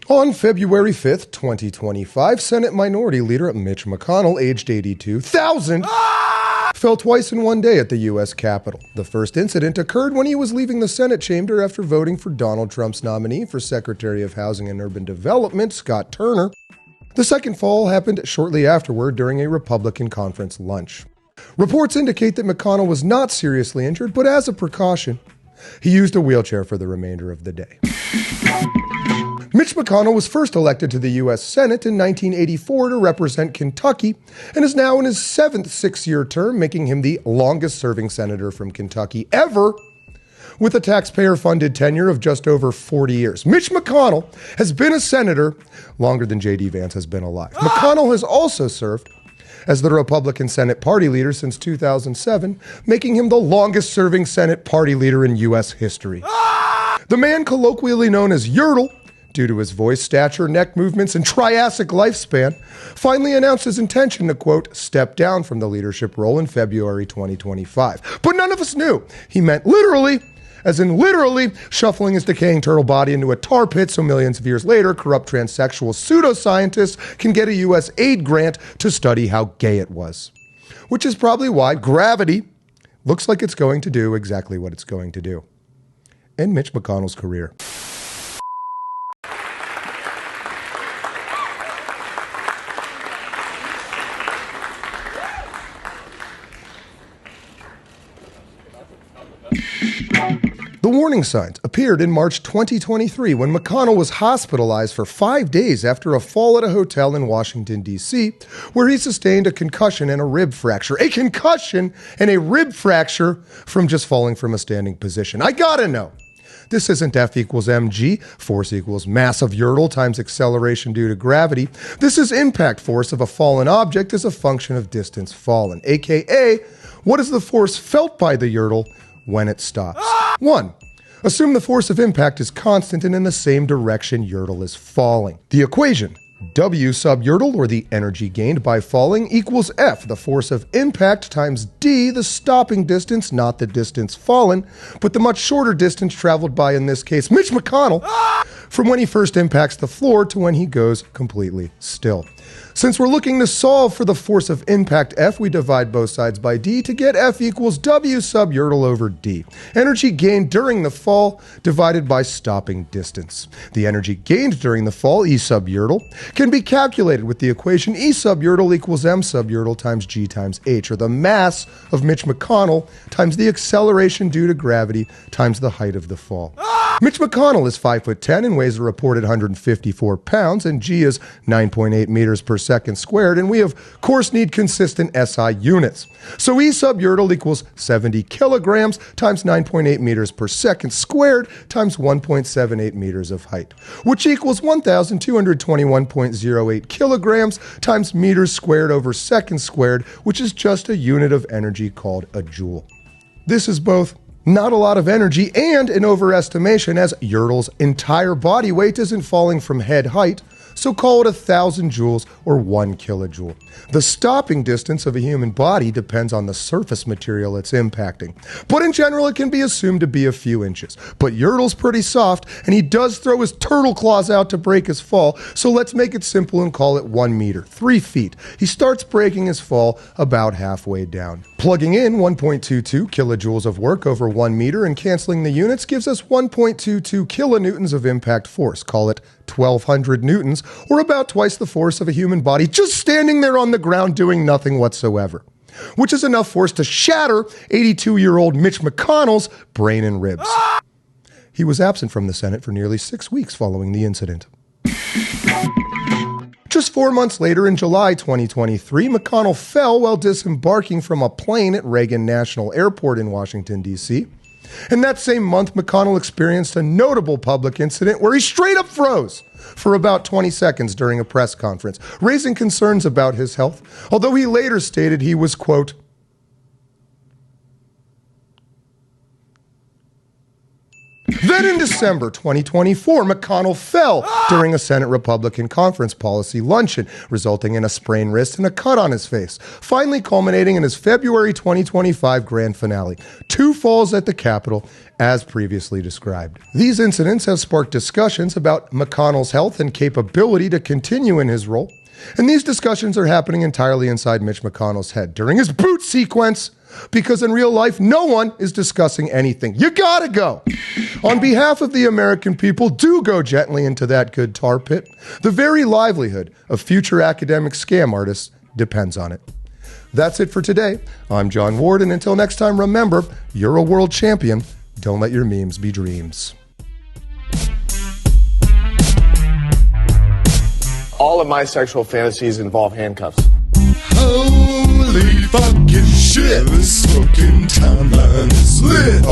On February 5th, 2025, Senate Minority Leader Mitch McConnell, aged 82,000, fell twice in one day at the U.S. Capitol. The first incident occurred when he was leaving the Senate chamber after voting for Donald Trump's nominee for Secretary of Housing and Urban Development, Scott Turner. The second fall happened shortly afterward during a Republican conference lunch. Reports indicate that McConnell was not seriously injured, but as a precaution, he used a wheelchair for the remainder of the day. Mitch McConnell was first elected to the U.S. Senate in 1984 to represent Kentucky and is now in his seventh six-year term, making him the longest-serving senator from Kentucky ever, with a taxpayer-funded tenure of just over 40 years. Mitch McConnell has been a senator longer than J.D. Vance has been alive. McConnell has also served as the Republican Senate Party Leader since 2007, making him the longest-serving Senate Party Leader in U.S. history. The man colloquially known as Yertle, due to his voice, stature, neck movements, and Triassic lifespan, finally announced his intention to, quote, step down from the leadership role in February 2025. But none of us knew he meant literally, as in literally shuffling his decaying turtle body into a tar pit so millions of years later, corrupt transsexual pseudoscientists can get a U.S. aid grant to study how gay it was. Which is probably why gravity looks like it's going to do exactly what it's going to do. End Mitch McConnell's career. The warning signs appeared in March 2023 when McConnell was hospitalized for 5 days after a fall at a hotel in Washington, D.C., where he sustained a concussion and a rib fracture. A concussion and a rib fracture from just falling from a standing position. I gotta know. This isn't F equals mg, force equals mass of Yertle times acceleration due to gravity. This is impact force of a fallen object as a function of distance fallen, aka what is the force felt by the Yertle when it stops? 1. Assume the force of impact is constant and in the same direction Yertle is falling. The equation, W sub Yertle, or the energy gained by falling, equals F, the force of impact, times D, the stopping distance, not the distance fallen, but the much shorter distance traveled by, in this case, Mitch McConnell, from when he first impacts the floor to when he goes completely still. Since we're looking to solve for the force of impact F, we divide both sides by D to get F equals W sub Yertle over D. Energy gained during the fall divided by stopping distance. The energy gained during the fall, E sub Yertle, can be calculated with the equation E sub Yertle equals M sub Yertle times G times H, or the mass of Mitch McConnell times the acceleration due to gravity times the height of the fall. Mitch McConnell is 5'10" and weighs a reported 154 pounds, and G is 9.8 meters per second squared, and we of course need consistent SI units. So E sub Yertle equals 70 kilograms times 9.8 meters per second squared times 1.78 meters of height, which equals 1,221.08 kilograms times meters squared over seconds squared, which is just a unit of energy called a joule. This is both not a lot of energy and an overestimation, as Yertle's entire body weight isn't falling from head height, so call it 1,000 joules or 1 kilojoule. The stopping distance of a human body depends on the surface material it's impacting, but in general it can be assumed to be a few inches. But Yertle's pretty soft, and he does throw his turtle claws out to break his fall, so let's make it simple and call it 1 meter, 3 feet. He starts breaking his fall about halfway down. Plugging in 1.22 kilojoules of work over 1 meter and canceling the units gives us 1.22 kilonewtons of impact force. Call it 1,200 newtons, or about twice the force of a human body just standing there on the ground doing nothing whatsoever, which is enough force to shatter 82-year-old Mitch McConnell's brain and ribs. He was absent from the Senate for nearly 6 weeks following the incident. Just 4 months later, in July 2023, McConnell fell while disembarking from a plane at Reagan National Airport in Washington, D.C. And that same month, McConnell experienced a notable public incident where he straight up froze for about 20 seconds during a press conference, raising concerns about his health, although he later stated he was, quote, Then in December 2024, McConnell fell during a Senate Republican conference policy luncheon, resulting in a sprained wrist and a cut on his face, finally culminating in his February 2025 grand finale. 2 falls at the Capitol, as previously described. These incidents have sparked discussions about McConnell's health and capability to continue in his role. And these discussions are happening entirely inside Mitch McConnell's head during his boot sequence, because in real life, no one is discussing anything. You gotta go. On behalf of the American people, do go gently into that good tar pit. The very livelihood of future academic scam artists depends on it. That's it for today. I'm John Ward, and until next time, remember, you're a world champion. Don't let your memes be dreams. All of my sexual fantasies involve handcuffs. Holy fucking shit, this fucking timeline is lit.